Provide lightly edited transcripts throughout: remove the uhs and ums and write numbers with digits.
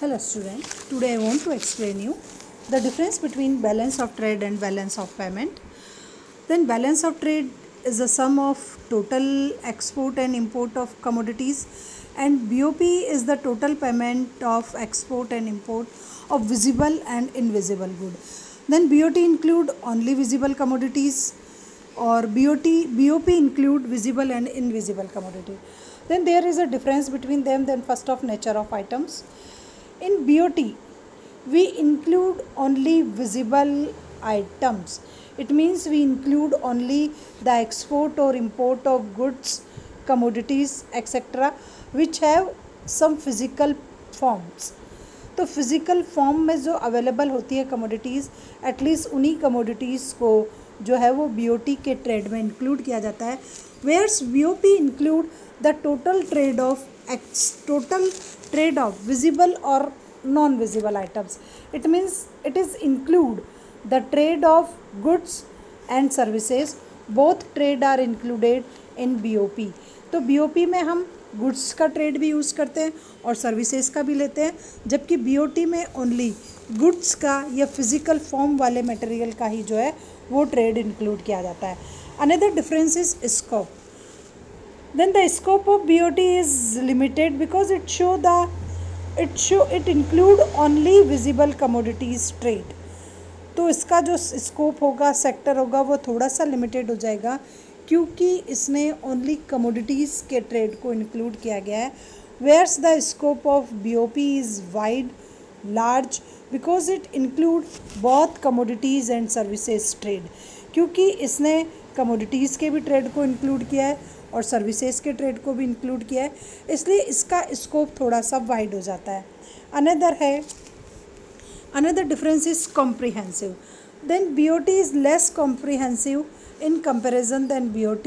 Hello student, today I want to explain you the difference between balance of trade and balance of payment. Then balance of trade is the sum of total export and import of commodities, and BOP is the total payment of export and import of visible and invisible good. Then BOT include only visible commodities, or BOP include visible and invisible commodity. Then there is a difference between them. Then first of nature of items. In BOT, we include only visible items. It means we include only the export or import of goods, commodities, etc., which have some physical forms. तो physical form में जो available होती है commodities, at least उन्हीं commodities को जो है वो BOT के ट्रेड में इंक्लूड किया जाता है. Whereas BOP include the total trade of visible और non visible items. It means it is include the trade of goods and services. Both trade are included in BOP. तो BOP में हम goods का trade भी use करते हैं और services का भी लेते हैं, जबकि BOT में ओनली गुड्स का या फिजिकल फॉर्म वाले मटेरियल का ही जो है वो ट्रेड इंक्लूड किया जाता है. Another difference is scope. Then the scope of BOT is limited because it include only visible commodities trade. तो इसका जो स्कोप होगा, सेक्टर होगा, वो थोड़ा सा लिमिटेड हो जाएगा क्योंकि इसने ओनली कमोडिटीज़ के ट्रेड को इंक्लूड किया गया है. Whereas the scope of BOP is wide large because it include both commodities and services trade. क्योंकि इसने कमोडिटीज़ के भी ट्रेड को इंक्लूड किया है और सर्विसेज के ट्रेड को भी इंक्लूड किया है, इसलिए इसका स्कोप थोड़ा सा वाइड हो जाता है. Another difference is comprehensive. Then BOT is less comprehensive in comparison than BOT.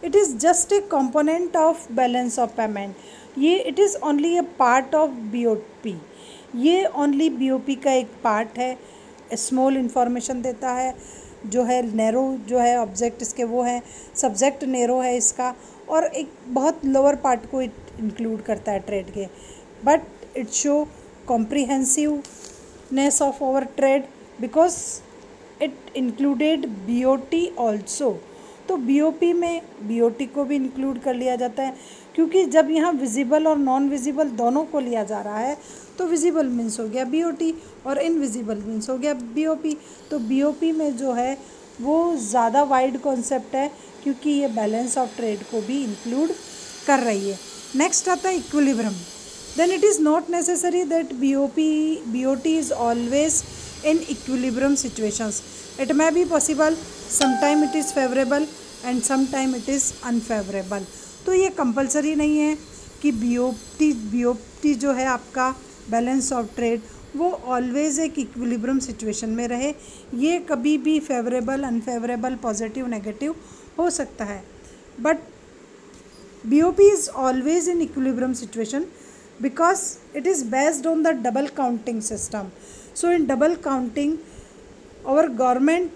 It is just a component of balance of payment. ये it is only a part of BOP. ये only BOP का एक part है. Small information देता है, जो है narrow जो है ऑब्जेक्ट इसके वो है, सब्जेक्ट नैरो है इसका, और एक बहुत लोअर पार्ट को इंक्लूड करता है ट्रेड के. But it show comprehensiveness of our trade because it included BOT also. तो BOP में BOT को भी इंक्लूड कर लिया जाता है क्योंकि जब यहाँ विजिबल और नॉन विजिबल दोनों को लिया जा रहा है तो विजिबल मीन्स हो गया BOT और इनविजिबल मीन्स हो गया BOP. तो BOP में जो है वो ज़्यादा वाइड कॉन्सेप्ट है क्योंकि ये बैलेंस ऑफ ट्रेड को भी इंक्लूड कर रही है. नेक्स्ट आता है equilibrium. Then it is not necessary that BOT is always in equilibrium situations. It may be possible, sometime it is favorable and sometime it is unfavorable. तो ये compulsory नहीं है कि BOT जो है आपका बैलेंस ऑफ ट्रेड वो always एक इक्विलिब्रियम सिचुएशन में रहे. ये कभी भी फेवरेबल, अनफेवरेबल, पॉजिटिव, नेगेटिव हो सकता है. But BOP is always in equilibrium situation because it is based on the double counting system. So in double counting our government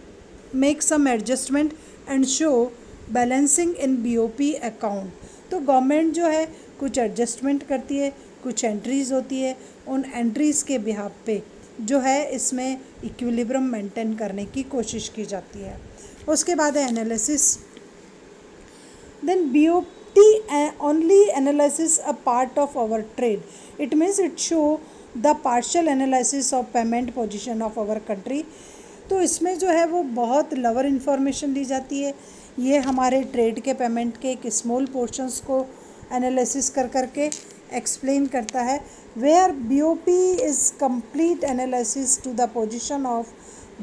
makes some adjustment and show balancing in BOP account. तो government जो है कुछ adjustment करती है, कुछ entries होती है, उन एंट्रीज़ के बिहाफ पे जो है इसमें इक्विलिब्रियम मेंटेन करने की कोशिश की जाती है. उसके बाद है analysis. Then BOP only analyzes a part of our trade. It means it show the partial analysis of payment position of our country. तो इसमें जो है वो बहुत लोअर इन्फॉर्मेशन दी जाती है. ये हमारे ट्रेड के पेमेंट के एक स्मॉल पोर्शंस को एनालिसिस कर करके एक्सप्लेन करता है. Where BOP is complete analysis to the position of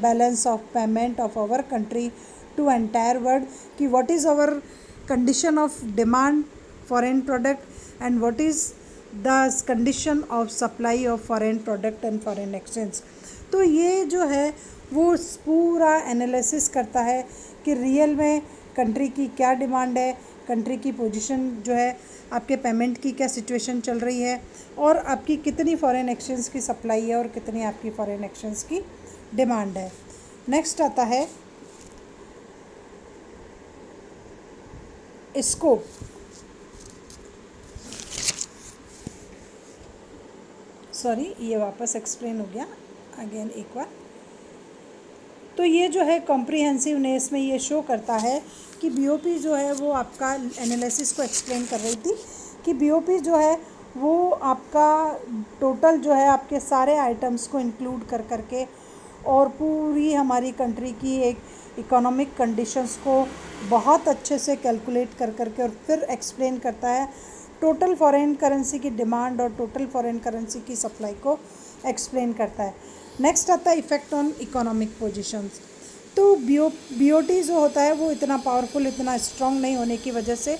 balance of payment of our country to entire world कि what is our condition of demand foreign product and what is the condition of supply of foreign product and foreign exchange. तो ये जो है वो पूरा analysis करता है कि रियल में कंट्री की क्या डिमांड है, कंट्री की पोजीशन जो है, आपके पेमेंट की क्या सिचुएशन चल रही है और आपकी कितनी फॉरेन एक्सचेंज की सप्लाई है और कितनी आपकी फॉरेन एक्सचेंज की डिमांड है. नेक्स्ट आता है स्कोप. सॉरी, ये वापस एक्सप्लेन हो गया अगेन एक बार। तो ये जो है कॉम्प्रिहेंसिवनेस में ये शो करता है कि बीओपी जो है वो आपका एनालिसिस को एक्सप्लेन कर रही थी कि बीओपी जो है वो आपका टोटल जो है आपके सारे आइटम्स को इंक्लूड कर करके और पूरी हमारी कंट्री की एक इकोनॉमिक कंडीशंस को बहुत अच्छे से कैलकुलेट कर करके और फिर एक्सप्लेन करता है। टोटल फॉरेन करेंसी की डिमांड और टोटल फॉरेन करेंसी की सप्लाई को एक्सप्लेन करता है। नेक्स्ट आता है इफ़ेक्ट ऑन इकोनॉमिक पोजीशंस। तो बीओटी जो होता है वो इतना पावरफुल, इतना स्ट्रॉन्ग नहीं होने की वजह से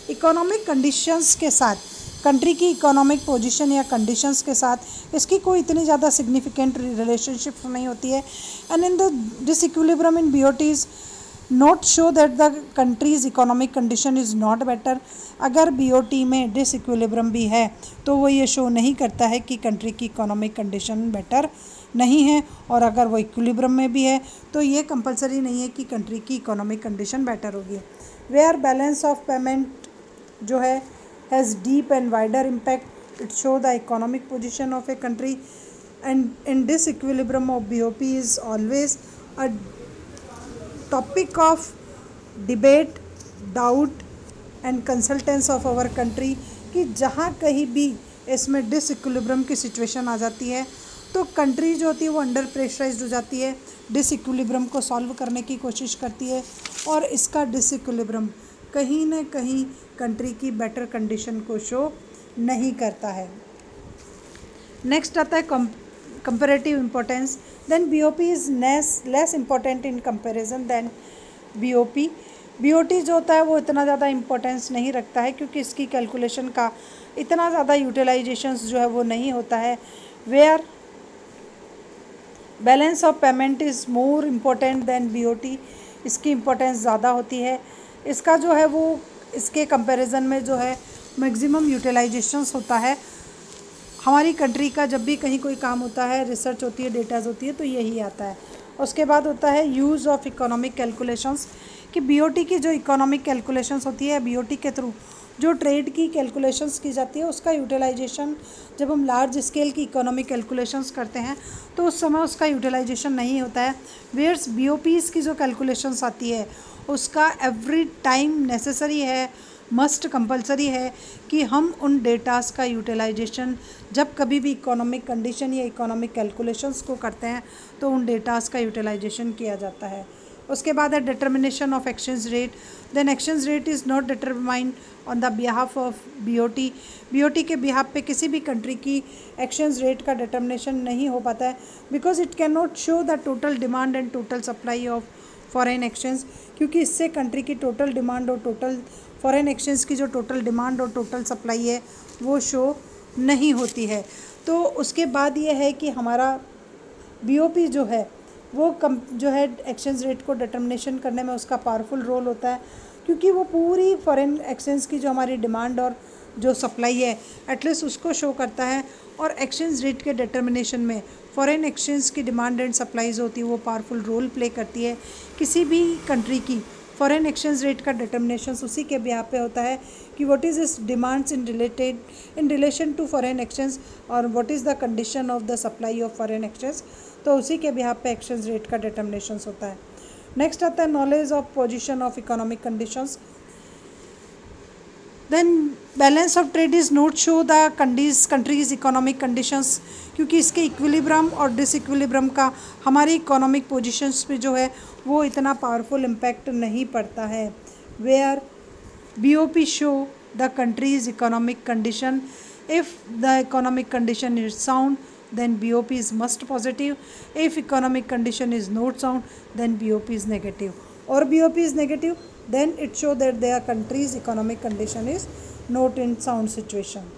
इकोनॉमिक कंडीशंस के साथ, कंट्री की इकोनॉमिक पोजीशन या कंडीशंस के साथ इसकी कोई इतनी ज़्यादा सिग्निफिकेंट रिलेशनशिप नहीं होती है। And in the disequilibrium in BOTs not show that the countries economic condition is not better. अगर बीओटी में डिसइक्विलिब्रियम भी है तो वो ये शो नहीं करता है कि कंट्री की इकोनॉमिक कंडीशन बेटर नहीं है, और अगर वो इक्विलिब्रियम में भी है तो ये कंपलसरी नहीं है कि कंट्री की इकोनॉमिक कंडीशन बेटर होगी। वेयर बैलेंस ऑफ पेमेंट जो है has deep and wider impact, it show the economic position of a country, and in disequilibrium of BOP is always a topic of debate, doubt and consultants of our country. कि जहाँ कहीं भी इसमें disequilibrium की situation आ जाती है तो country जो होती है वो अंडर प्रेशराइज्ड हो जाती है, डिसइक्विलिब्रियम को सॉल्व करने की कोशिश करती है, और इसका डिसइक्विलिब्रियम कहीं ना कहीं कंट्री की बेटर कंडीशन को शो नहीं करता है। नेक्स्ट आता है comparative importance. Then BOP is less important in comparison than BOP. BOT जो होता है वो इतना ज़्यादा इम्पोर्टेंस नहीं रखता है क्योंकि इसकी कैलकुलेशन का इतना ज़्यादा यूटिलाइजेशंस जो है वो नहीं होता है। Where balance of payment is more important than BOT, इसकी इम्पोर्टेंस ज़्यादा होती है। इसका जो है वो इसके कंपैरिजन में जो है मैक्सिमम यूटिलाइजेशंस होता है। हमारी कंट्री का जब भी कहीं कोई काम होता है, रिसर्च होती है, डेटाज होती है, तो यही आता है। उसके बाद होता है यूज़ ऑफ इकोनॉमिक कैलकुलेशंस, कि बीओटी की जो इकोनॉमिक कैलकुलेशंस होती है, बीओटी के थ्रू जो ट्रेड की कैलकुलेशंस की जाती है उसका यूटिलाइजेशन, जब हम लार्ज स्केल की इकोनॉमिक कैलकुलेशंस करते हैं तो उस समय उसका यूटिलाइजेशन नहीं होता है। वेयर्स बीओपीज़ की जो कैलकुलेशंस आती है उसका एवरी टाइम नेसेसरी है, मस्ट कंपलसरी है कि हम उन डेटास का यूटिलाइजेशन जब कभी भी इकोनॉमिक कंडीशन या इकोनॉमिक कैलकुलेशंस को करते हैं तो उन डेटास का यूटिलाइजेशन किया जाता है। उसके बाद है determination of exchange rate. Then exchange rate is not determined on the behalf of BOT. BOT के बिहाफ पे किसी भी कंट्री की एक्सचेंज रेट का डिटर्मिनेशन नहीं हो पाता है, because it can not show the total demand and total supply of foreign exchange, क्योंकि इससे कंट्री की टोटल डिमांड और टोटल फॉरेन एक्सचेंज की जो टोटल डिमांड और टोटल सप्लाई है वो शो नहीं होती है। तो उसके बाद ये है कि हमारा बीओपी जो है वो जो है एक्सचेंज रेट को डिटर्मिनेशन करने में उसका पावरफुल रोल होता है, क्योंकि वो पूरी फॉरेन एक्सचेंज की जो हमारी डिमांड और जो सप्लाई है एटलीस्ट उसको शो करता है, और एक्सचेंज रेट के डिटर्मिनेशन में फॉरेन एक्सचेंज की डिमांड एंड सप्लाईज होती है वो पावरफुल रोल प्ले करती है। किसी भी कंट्री की फॉरेन एक्सचेंज रेट का डिटर्मिनेशन उसी के बिहाफ पे होता है कि what is is demands in relation to foreign exchange और what is the condition of the supply of foreign exchange, तो उसी के बिहाफ पे एक्सचेंज रेट का डिटर्मिनेशन होता है। नेक्स्ट आता है knowledge of position of economic conditions. Then balance of trade is not show the countries economic conditions, क्योंकि इसके इक्विलिब्रियम और डिसइक्विलिब्रियम का हमारी इकोनॉमिक पोजीशंस पे जो है वो इतना पावरफुल इम्पैक्ट नहीं पड़ता है। Where BOP show the countries economic condition, if the economic condition is sound then BOP is must positive. If economic condition is not sound, then BOP is negative. Or BOP is negative, then it show that their country's economic condition is not in sound situation.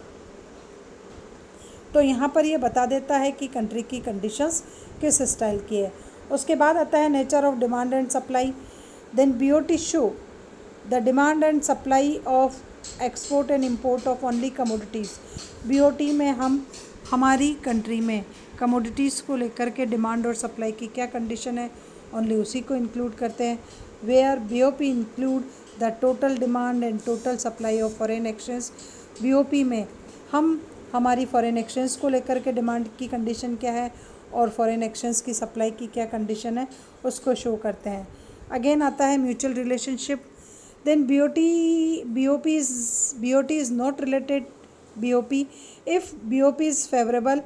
तो यहाँ पर ये बता देता है कि country की conditions किस स्टाइल की है। उसके बाद आता है nature of demand and supply. Then BOT show the demand and supply of export and import of only commodities. BOT में हम हमारी कंट्री में कमोडिटीज़ को लेकर के डिमांड और सप्लाई की क्या कंडीशन है ओनली उसी को इंक्लूड करते हैं। Where BOP include the total demand and total supply of foreign exchange. BOP में हम हमारी फॉरेन एक्सचेंज को लेकर के डिमांड की कंडीशन क्या है और फॉरेन एक्सचेंज की सप्लाई की क्या कंडीशन है उसको शो करते हैं। अगेन आता है mutual relationship. Then BOT is not related BOP. If BOP is favorable,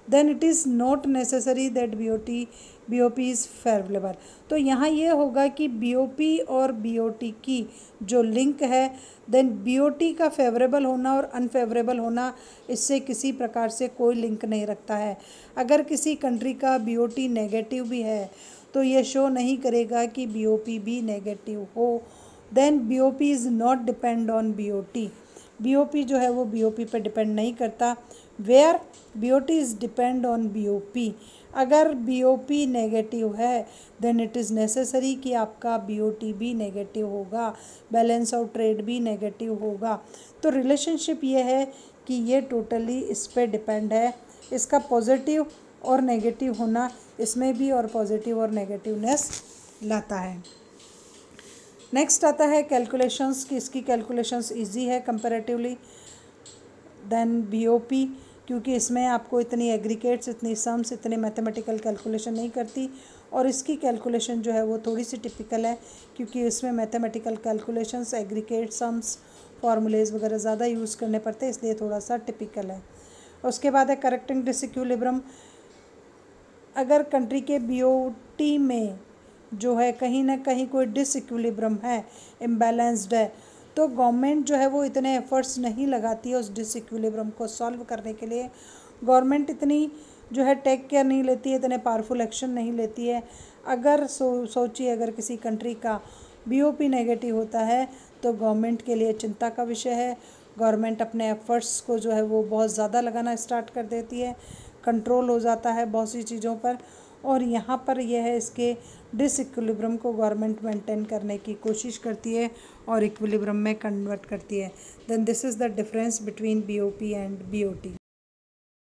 then it is not necessary that BOP is favorable. तो यहाँ ये होगा कि BOP और BOT की जो लिंक है, देन BOT का फेवरेबल होना और अनफेवरेबल होना इससे किसी प्रकार से कोई लिंक नहीं रखता है। अगर किसी कंट्री का BOT नेगेटिव भी है तो ये शो नहीं करेगा कि BOP भी नेगेटिव हो। Then BOP is not depend on BOT। BOP जो है वो BOP पे डिपेंड नहीं करता। Where BOT is depend on BOP। अगर BOP नेगेटिव है देन इट इज़ नेसेसरी कि आपका BOT भी नेगेटिव होगा, बैलेंस ऑफ ट्रेड भी नेगेटिव होगा। तो रिलेशनशिप ये है कि ये टोटली इस पे डिपेंड है। इसका पॉजिटिव और नेगेटिव होना इसमें भी और पॉजिटिव और नेगेटिवनेस लाता है। नेक्स्ट आता है कैलकुलेशंस कि इसकी कैलकुलेशंस इजी है कंपैरेटिवली देन BOP, क्योंकि इसमें आपको इतनी एग्रीगेट्स, इतनी सम्स, इतने मैथमेटिकल कैलकुलेशन नहीं करती और इसकी कैलकुलेशन जो है वो थोड़ी सी टिपिकल है क्योंकि इसमें मैथमेटिकल कैलकुलेशंस, एग्रीगेट, सम्स, फार्मूलेज वगैरह ज़्यादा यूज़ करने पड़ते हैं, इसलिए थोड़ा सा टिपिकल है। उसके बाद है करेक्टिंग डिसइक्विलिब्रियम। अगर कंट्री के BOT में जो है कहीं ना कहीं कोई डिसइक्विलिब्रियम है, इम्बैलेंस्ड है, तो गवर्नमेंट जो है वो इतने एफर्ट्स नहीं लगाती है उस डिसइक्विलिब्रियम को सॉल्व करने के लिए। गवर्नमेंट इतनी जो है टेक केयर नहीं लेती है, इतने पावरफुल एक्शन नहीं लेती है। अगर सोचिए अगर किसी कंट्री का BOP नेगेटिव होता है तो गवर्नमेंट के लिए चिंता का विषय है। गवर्नमेंट अपने एफर्ट्स को जो है वो बहुत ज़्यादा लगाना स्टार्ट कर देती है, कंट्रोल हो जाता है बहुत सी चीज़ों पर, और यहाँ पर यह है इसके डिसइक्विलिब्रियम को गवर्नमेंट मेंटेन करने की कोशिश करती है और इक्विलिब्रियम में कन्वर्ट करती है। Then this is the difference between BOP and BOT।